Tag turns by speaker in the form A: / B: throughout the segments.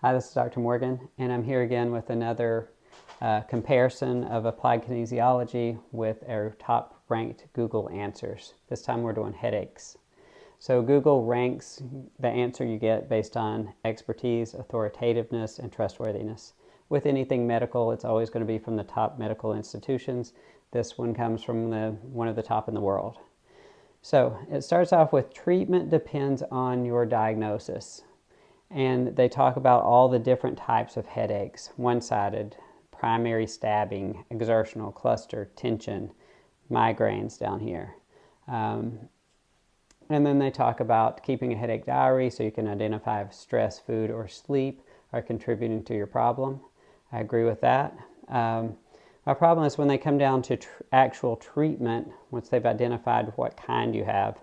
A: Hi, this is Dr. Morgan, and I'm here again with another comparison of applied kinesiology with our top-ranked Google answers. This time we're doing headaches. So Google ranks the answer you get based on expertise, authoritativeness, and trustworthiness. With anything medical, it's always going to be from the top medical institutions. This one comes from one of the top in the world. So it starts off with treatment depends on your diagnosis. And they talk about all the different types of headaches: one-sided, primary stabbing, exertional, cluster, tension, migraines down here. And then they talk about keeping a headache diary so you can identify if stress, food, or sleep are contributing to your problem. I agree with that. My problem is when they come down to actual treatment, once they've identified what kind you have,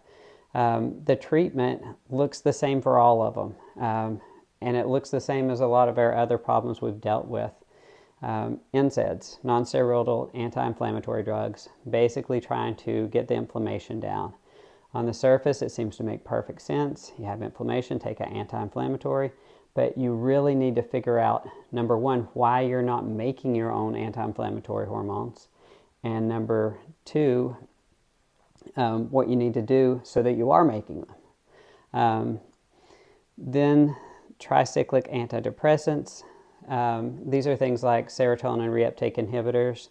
A: the treatment looks the same for all of them. And it looks the same as a lot of our other problems we've dealt with. NSAIDs, non-steroidal anti-inflammatory drugs, basically trying to get the inflammation down. On the surface, it seems to make perfect sense. You have inflammation, take an anti-inflammatory, but you really need to figure out, number one, why you're not making your own anti-inflammatory hormones, and number two, what you need to do so that you are making them. Then tricyclic antidepressants. These are things like serotonin reuptake inhibitors.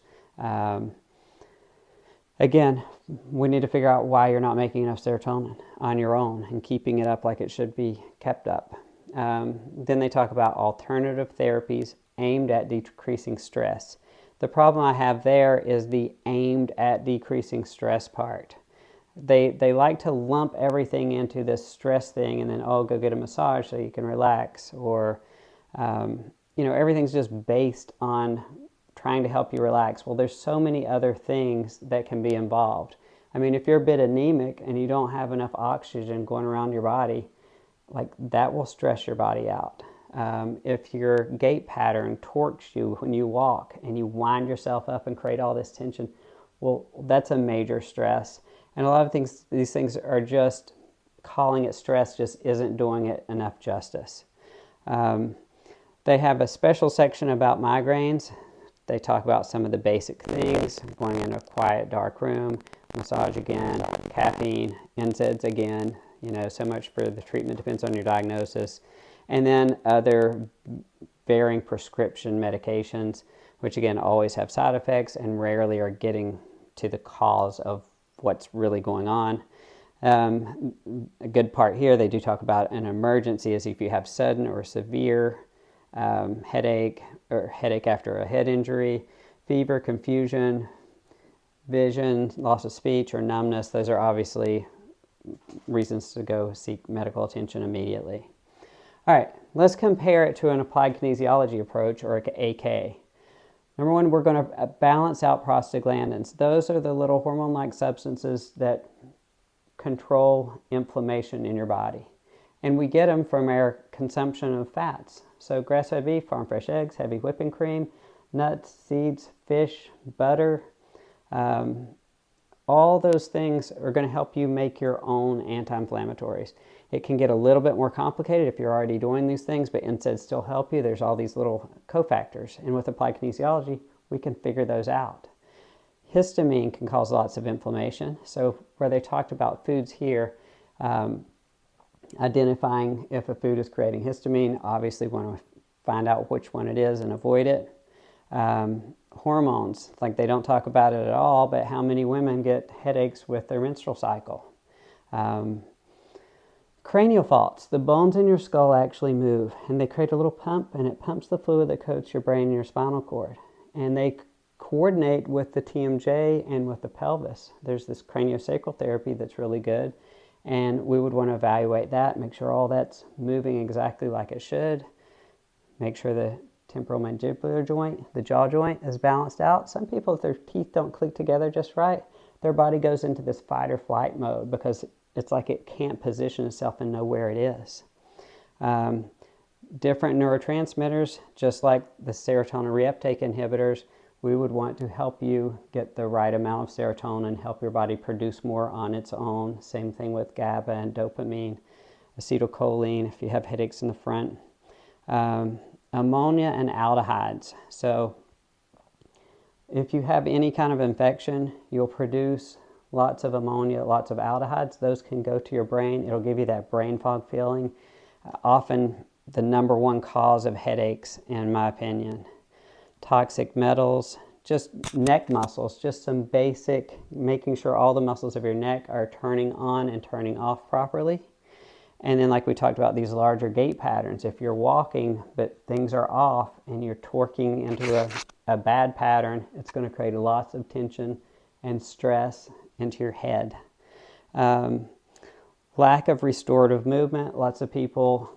A: Again, we need to figure out why you're not making enough serotonin on your own and keeping it up like it should be kept up. Then they talk about alternative therapies aimed at decreasing stress. The problem I have there is the aimed at decreasing stress part. They like to lump everything into this stress thing and then, oh, go get a massage so you can relax, or everything's just based on trying to help you relax. Well, there's so many other things that can be involved. I mean, if you're a bit anemic and you don't have enough oxygen going around your body, like that will stress your body out. If your gait pattern torques you when you walk and you wind yourself up and create all this tension, well, that's a major stress. And a lot of these things are just calling it stress just isn't doing it enough justice. They have a special section about migraines. They talk about some of the basic things: going in a quiet, dark room, massage again, caffeine, NSAIDs again. So much for the treatment depends on your diagnosis. And then other varying prescription medications, which again always have side effects and rarely are getting to the cause of what's really going on. A good part here, they do talk about an emergency as if you have sudden or severe headache or headache after a head injury, fever, confusion, vision, loss of speech, or numbness. Those are obviously reasons to go seek medical attention immediately. All right, let's compare it to an applied kinesiology approach, or AK. Number one, we're going to balance out prostaglandins. Those are the little hormone-like substances that control inflammation in your body. And we get them from our consumption of fats. So grass-fed beef, farm fresh eggs, heavy whipping cream, nuts, seeds, fish, butter. All those things are going to help you make your own anti-inflammatories. It can get a little bit more complicated if you're already doing these things, but NSAIDs still help you. There's all these little cofactors. And with applied kinesiology, we can figure those out. Histamine can cause lots of inflammation. So where they talked about foods here, identifying if a food is creating histamine, obviously we want to find out which one it is and avoid it. Hormones, like they don't talk about it at all, but how many women get headaches with their menstrual cycle? Cranial faults. The bones in your skull actually move, and they create a little pump, and it pumps the fluid that coats your brain and your spinal cord. And they coordinate with the TMJ and with the pelvis. There's this craniosacral therapy that's really good, and we would want to evaluate that, make sure all that's moving exactly like it should, make sure the temporal mandibular joint, the jaw joint, is balanced out. Some people, if their teeth don't click together just right, their body goes into this fight or flight mode because it's like it can't position itself and know where it is. Different neurotransmitters, just like the serotonin reuptake inhibitors, we would want to help you get the right amount of serotonin, help your body produce more on its own. Same thing with GABA and dopamine, acetylcholine if you have headaches in the front. Ammonia and aldehydes. So if you have any kind of infection, you'll produce lots of ammonia, lots of aldehydes. Those can go to your brain. It'll give you that brain fog feeling. Often the number one cause of headaches, in my opinion. Toxic metals, just neck muscles, just some basic, making sure all the muscles of your neck are turning on and turning off properly. And then like we talked about, these larger gait patterns. If you're walking but things are off and you're torquing into a bad pattern, it's going to create lots of tension and stress into your head. Lack of restorative movement. Lots of people,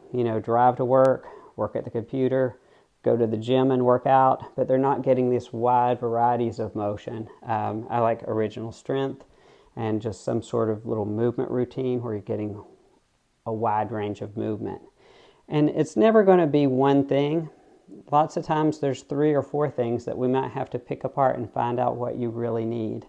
A: drive to work at the computer, go to the gym and work out, but they're not getting these wide varieties of motion. I like original strength and just some sort of little movement routine where you're getting a wide range of movement. And it's never going to be one thing. Lots of times there's 3 or 4 things that we might have to pick apart and find out what you really need.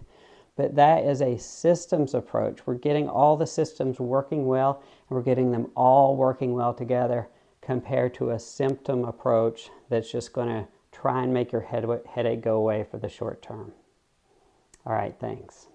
A: But that is a systems approach. We're getting all the systems working well, and we're getting them all working well together, compared to a symptom approach that's just going to try and make your headache go away for the short term. All right, thanks.